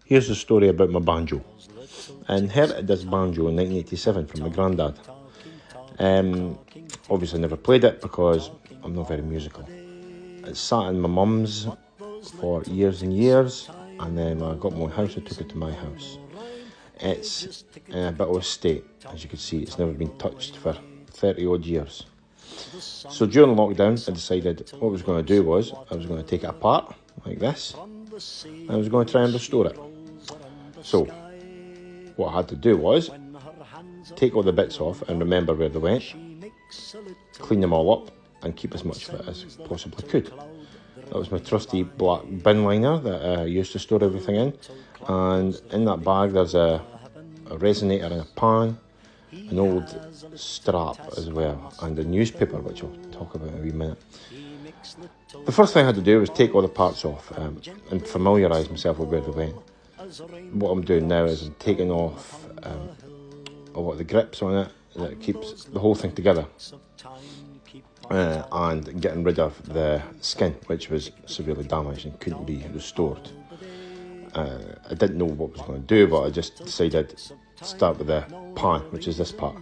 Here's the story about my banjo. I inherited this banjo in 1987 from my grandad. Obviously never played it because I'm not very musical. It sat in my mum's for years and years, and then when I got my house I took it to my house. It's in a bit of a state, as you can see. It's never been touched for 30 odd years. So during lockdown I decided what I was going to do was I was going to take it apart like this, and I was going to try and restore it. So what I had to do was take all the bits off and remember where they went, clean them all up and keep as much of it as possibly could. That was my trusty black bin liner that I used to store everything in, and in that bag there's a resonator and a pan, an old strap as well, and a newspaper, which I'll talk about in a wee minute. The first thing I had to do was take all the parts off and familiarise myself with where they went. What I'm doing now is I'm taking off a lot of the grips on it that keeps the whole thing together, and getting rid of the skin, which was severely damaged and couldn't be restored. I didn't know what I was going to do, but I just decided to start with the pan, which is this part,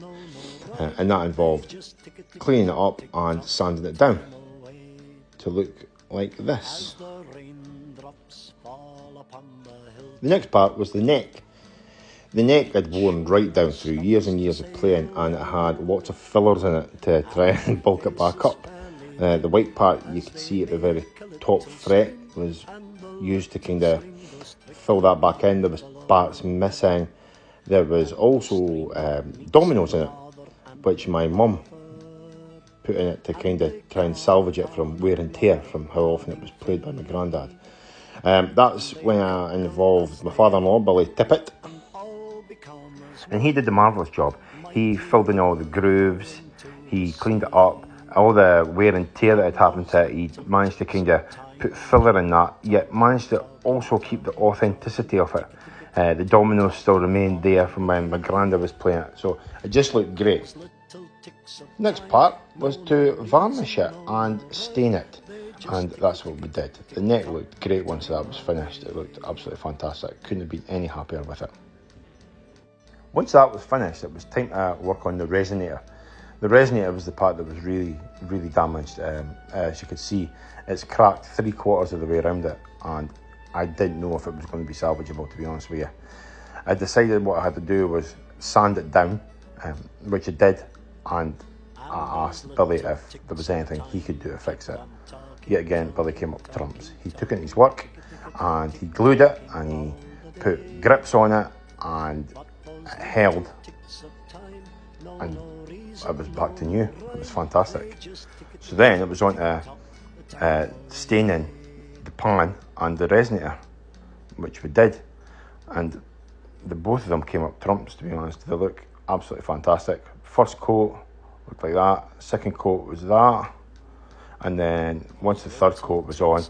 and that involved cleaning it up and sanding it down to look like this. The next part was the neck. The neck had worn right down through years and years of playing, and it had lots of fillers in it to try and bulk it back up. The white part you could see at the very top fret was used to kind of fill that back in. There was parts missing. There was also dominoes in it, which my mum put in it to kind of try and salvage it from wear and tear from how often it was played by my grandad. That's when I involved my father-in-law, Billy Tippett, and he did the marvellous job. He filled in all the grooves, he cleaned it up, all the wear and tear that had happened to it, he managed to kind of put filler in that, yet managed to also keep the authenticity of it. The dominoes still remained there from when my grandad was playing it, so it just looked great. Next part was to varnish it and stain it, and that's what we did. The neck looked great once that was finished. It looked absolutely fantastic. Couldn't have been any happier with it. Once that was finished, it was time to work on the resonator. The resonator was the part that was really, really damaged. As you can see, it's cracked 3/4 of the way around it, and I didn't know if it was going to be salvageable, to be honest with you. I decided what I had to do was sand it down, which I did, and I asked Billy if there was anything he could do to fix it. Yet again, Billy came up trumps. He took it in his work and he glued it and he put grips on it, and it held, and it was back to new. It was fantastic. So then it was on to staining the pan and the resonator, which we did, and both of them came up trumps, to be honest. They look absolutely fantastic. First coat looked like that, second coat was that, and then once the third coat was on,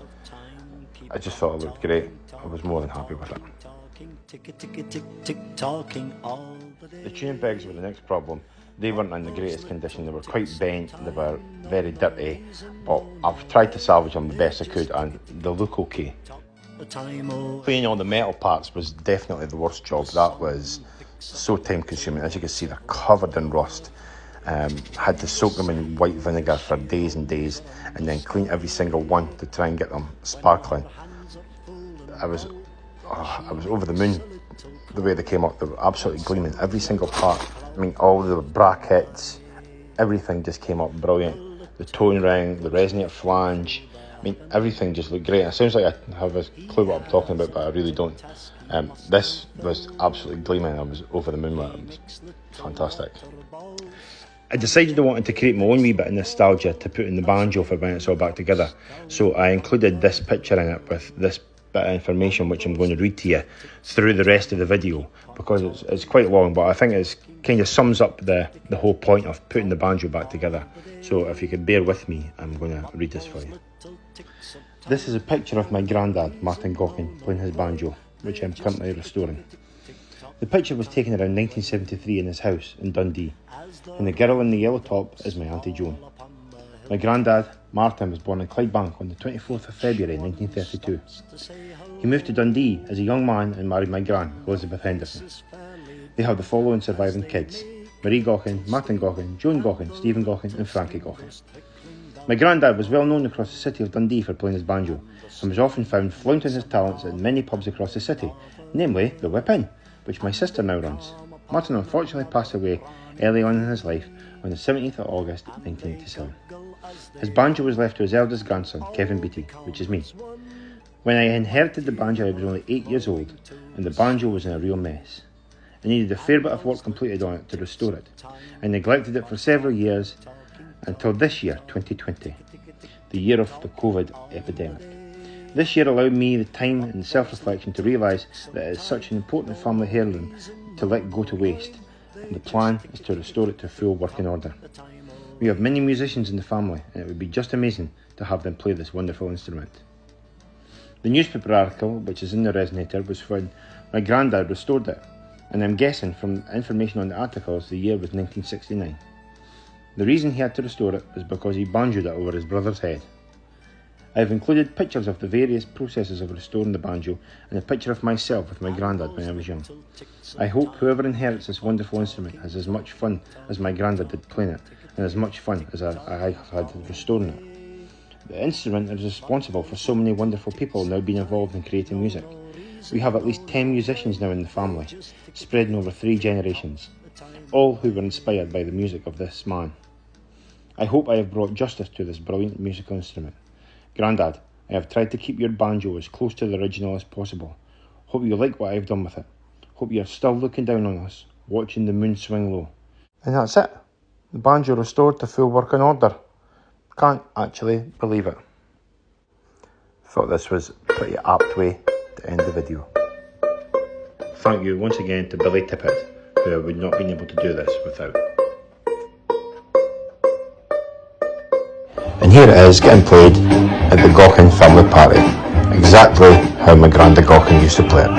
I just thought it looked great. I was more than happy with it. The tuning pegs were the next problem. They weren't in the greatest condition. They were quite bent, they were very dirty, but I've tried to salvage them the best I could, and they look okay. Cleaning all the metal parts was definitely the worst job. That was so time consuming. As you can see, they're covered in rust. Had to soak them in white vinegar for days and days, and then clean every single one to try and get them sparkling. I was over the moon the way they came up. They were absolutely gleaming, every single part. I mean, all the brackets, everything just came up brilliant. The tone ring, the resonator flange, I mean, everything just looked great. It sounds like I have a clue what I'm talking about, but I really don't. This was absolutely gleaming. I was over the moon with it. It was fantastic. I decided I wanted to create my own wee bit of nostalgia to put in the banjo for when it's all back together. So I included this picture in it with this bit of information, which I'm going to read to you through the rest of the video, because it's quite long, but I think it kind of sums up the whole point of putting the banjo back together. So if you could bear with me, I'm going to read this for you. This is a picture of my grandad, Martin Gaughan, playing his banjo, which I'm currently restoring. The picture was taken around 1973 in his house in Dundee, and the girl in the yellow top is my Auntie Joan. My grandad, Martin, was born in Clydebank on the 24th of February 1932. He moved to Dundee as a young man and married my gran, Elizabeth Henderson. They have the following surviving kids: Marie Gaughan, Martin Gaughan, Joan Gaughan, Stephen Gaughan and Frankie Gaughan. My granddad was well known across the city of Dundee for playing his banjo, and was often found flaunting his talents at many pubs across the city, namely the Whip Inn, which my sister now runs. Martin unfortunately passed away early on in his life on the 17th of August 1987. His banjo was left to his eldest grandson, Kevin Beattie, which is me. When I inherited the banjo I was only 8 years old, and the banjo was in a real mess. I needed a fair bit of work completed on it to restore it. I neglected it for several years until this year, 2020, the year of the COVID epidemic. This year allowed me the time and self-reflection to realise that it is such an important family heirloom to let go to waste, and the plan is to restore it to full working order. We have many musicians in the family, and it would be just amazing to have them play this wonderful instrument. The newspaper article, which is in the resonator, was when my granddad restored it, and I'm guessing from information on the articles the year was 1969. The reason he had to restore it was because he banjoed it over his brother's head. I have included pictures of the various processes of restoring the banjo and a picture of myself with my granddad when I was young. I hope whoever inherits this wonderful instrument has as much fun as my granddad did playing it, and as much fun as I have had restoring it. The instrument is responsible for so many wonderful people now being involved in creating music. We have at least 10 musicians now in the family, spreading over 3 generations, all who were inspired by the music of this man. I hope I have brought justice to this brilliant musical instrument. Grandad, I have tried to keep your banjo as close to the original as possible. Hope you like what I have done with it. Hope you are still looking down on us, watching the moon swing low. And that's it. The banjo restored to full working order. Can't actually believe it. Thought this was a pretty apt way to end the video. Thank you once again to Billy Tippett, who I would not have been able to do this without. And here it is getting played at the Gaughan family party, exactly how my grandad Gaughan used to play it.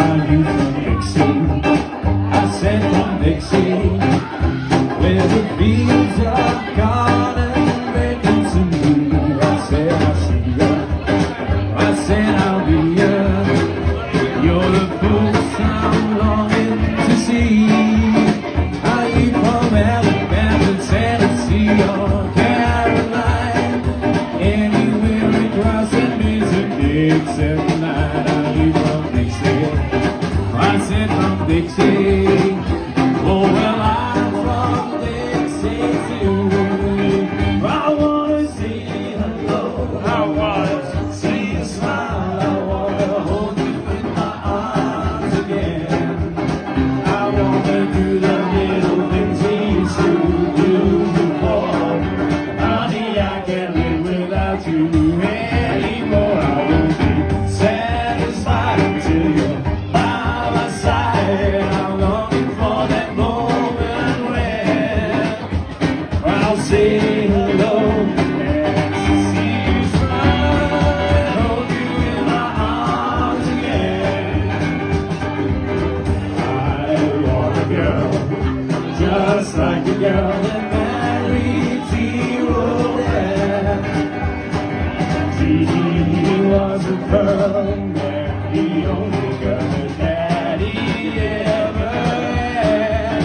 Just like the girl that married He was a pearl, the only girl that daddy ever had.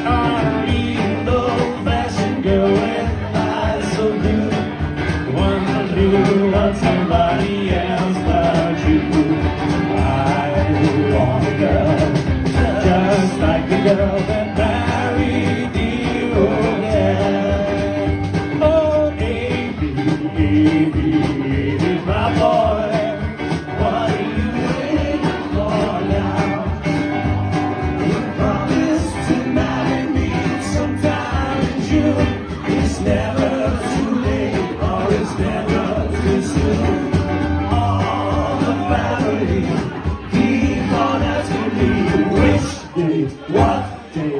A real old-fashioned girl with eyes so blue, one that knew what somebody else but you. I want a girl just like the girl that married the old man. Oh, baby, my boy, what are you waiting for now? You promised to marry me sometime in June. It's never too late, or it's never too soon. All the family keep on asking me which day, what day.